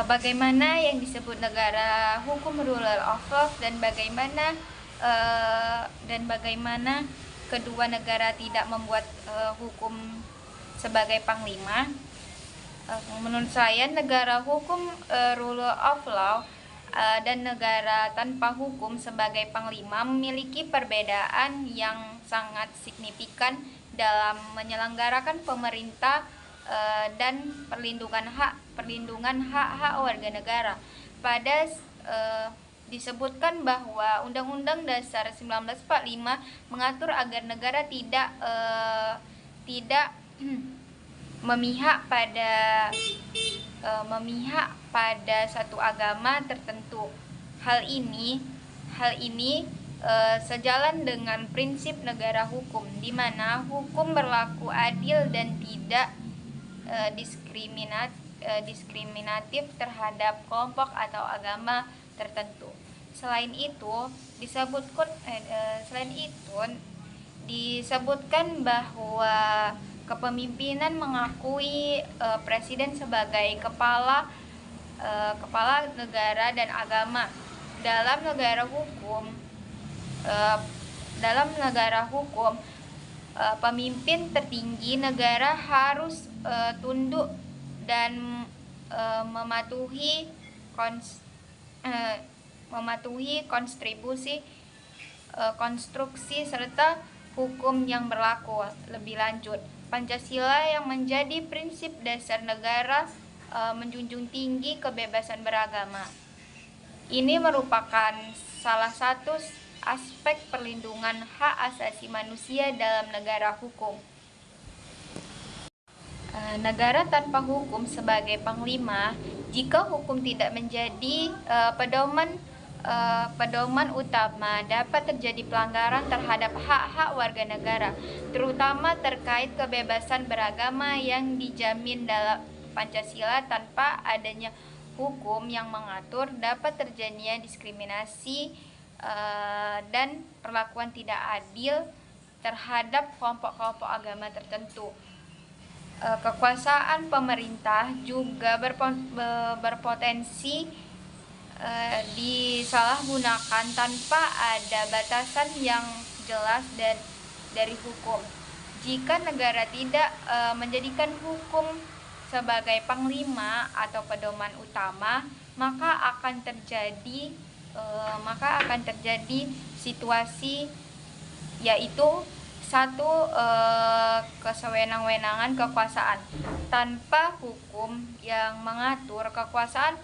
bagaimana yang disebut negara hukum rule of law dan bagaimana kedua negara tidak membuat hukum sebagai panglima. Menurut saya negara hukum rule of law dan negara tanpa hukum sebagai panglima memiliki perbedaan yang sangat signifikan dalam menyelenggarakan pemerintah dan perlindungan hak-hak warga negara. Disebutkan bahwa Undang-Undang Dasar 1945 mengatur agar negara tidak memihak pada satu agama tertentu. Hal ini sejalan dengan prinsip negara hukum, di mana hukum berlaku adil dan tidak diskriminatif terhadap kelompok atau agama tertentu. Selain itu disebutkan bahwa kepemimpinan mengakui presiden sebagai kepala negara dan agama. Dalam negara hukum, pemimpin tertinggi negara harus tunduk dan mematuhi konstruksi serta hukum yang berlaku. Lebih lanjut, Pancasila yang menjadi prinsip dasar negara menjunjung tinggi kebebasan beragama. Ini merupakan salah satu aspek perlindungan hak asasi manusia dalam negara hukum. Negara tanpa hukum sebagai panglima, jika hukum tidak menjadi pedoman utama, dapat terjadi pelanggaran terhadap hak-hak warga negara, terutama terkait kebebasan beragama yang dijamin dalam Pancasila. Tanpa adanya hukum yang mengatur, dapat terjadinya diskriminasi dan perlakuan tidak adil terhadap kelompok-kelompok agama tertentu. Kekuasaan pemerintah juga berpotensi disalahgunakan tanpa ada batasan yang jelas dari hukum. Jika negara tidak menjadikan hukum sebagai panglima atau pedoman utama, maka akan terjadi situasi yaitu kesewenang-wenangan kekuasaan. Tanpa hukum yang mengatur, kekuasaan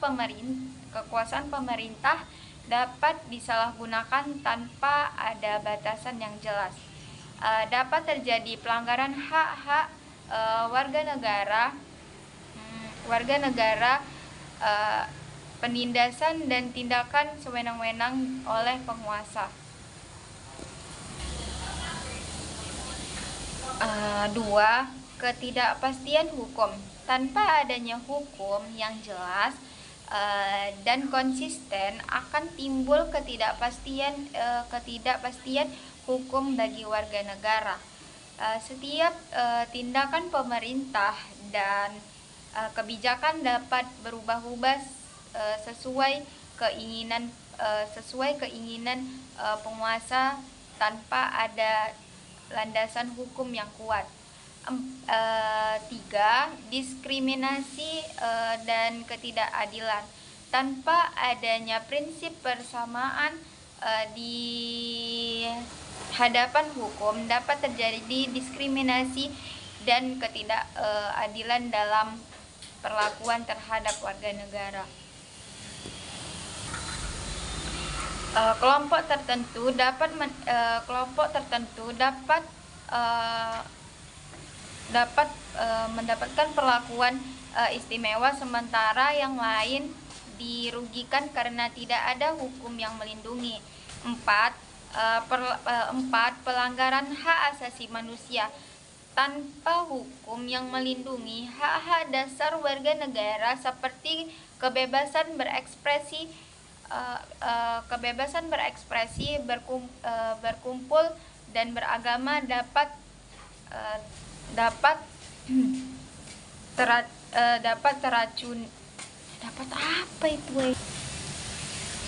pemerintah dapat disalahgunakan tanpa ada batasan yang jelas. Dapat terjadi pelanggaran hak-hak warga negara, penindasan dan tindakan sewenang-wenang oleh penguasa. 2. Ketidakpastian hukum. Tanpa adanya hukum yang jelas dan konsisten, akan timbul ketidakpastian hukum bagi warga negara. Setiap tindakan pemerintah dan kebijakan dapat berubah-ubah sesuai keinginan penguasa tanpa ada landasan hukum yang kuat. 3. Diskriminasi dan ketidakadilan. Tanpa adanya prinsip persamaan di hadapan hukum, dapat terjadi diskriminasi dan ketidakadilan dalam perlakuan terhadap warga negara. Kelompok tertentu dapat mendapatkan perlakuan istimewa, sementara yang lain dirugikan karena tidak ada hukum yang melindungi. 4. Pelanggaran hak asasi manusia. Tanpa hukum yang melindungi hak-hak dasar warga negara seperti kebebasan berekspresi, berkumpul dan beragama dapat Dapat apa itu?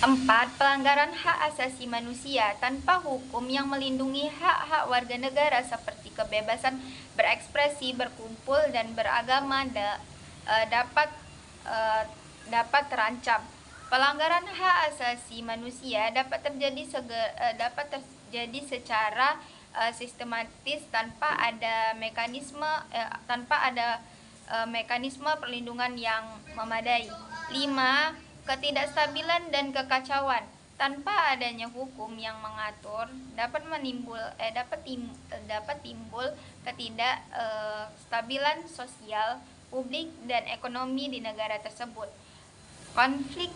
4. Pelanggaran hak asasi manusia tanpa hukum yang melindungi hak-hak warga negara seperti kebebasan berekspresi, berkumpul, dan beragama dapat terancam. Pelanggaran hak asasi manusia dapat terjadi secara sistematis tanpa ada mekanisme perlindungan yang memadai. 5. Ketidakstabilan dan kekacauan tanpa adanya hukum yang mengatur dapat timbul ketidakstabilan sosial, publik, dan ekonomi di negara tersebut. Konflik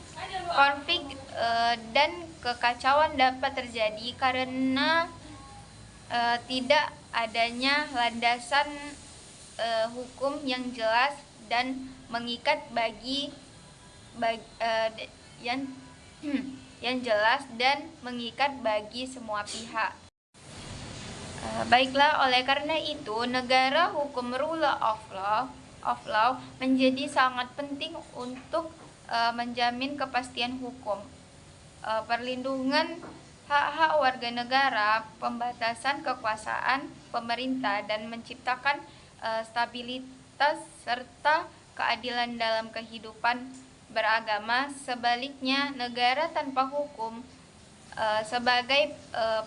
dan kekacauan dapat terjadi karena tidak adanya landasan hukum yang jelas dan mengikat bagi semua pihak. Baiklah, oleh karena itu negara hukum rule of law menjadi sangat penting untuk menjamin kepastian hukum, perlindungan hak-hak warga negara, pembatasan kekuasaan pemerintah, dan menciptakan stabilitas serta keadilan dalam kehidupan beragama. Sebaliknya, negara tanpa hukum sebagai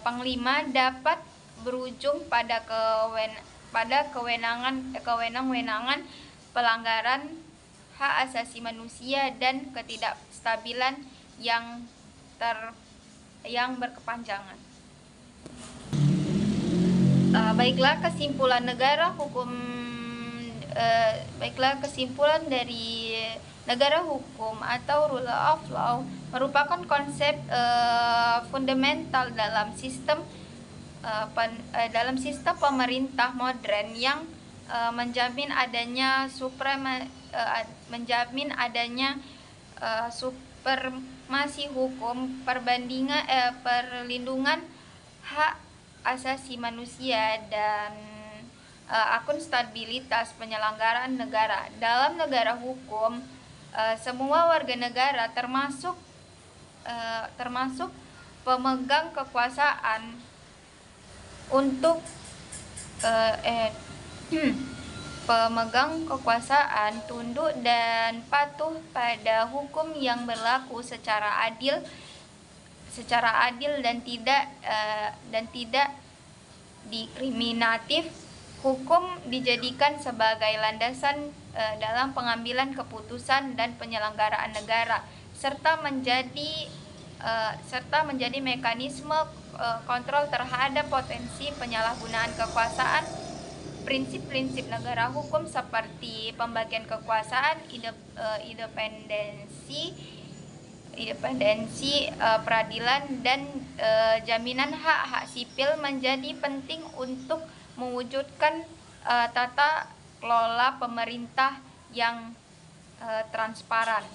panglima dapat berujung pada kewenangan pelanggaran hak asasi manusia dan ketidakstabilan yang berkepanjangan. Baiklah, kesimpulan dari negara hukum atau rule of law merupakan konsep fundamental dalam sistem pemerintah modern yang menjamin adanya supremasi hukum, perlindungan hak asasi manusia, dan akuntabilitas penyelenggaraan negara. Dalam negara hukum, semua warga negara termasuk pemegang kekuasaan tunduk dan patuh pada hukum yang berlaku secara adil dan tidak diskriminatif. Hukum dijadikan sebagai landasan dalam pengambilan keputusan dan penyelenggaraan negara, serta menjadi mekanisme kontrol terhadap potensi penyalahgunaan kekuasaan. Prinsip-prinsip negara hukum seperti pembagian kekuasaan, independensi peradilan, dan jaminan hak-hak sipil menjadi penting untuk mewujudkan tata kelola pemerintah yang transparan.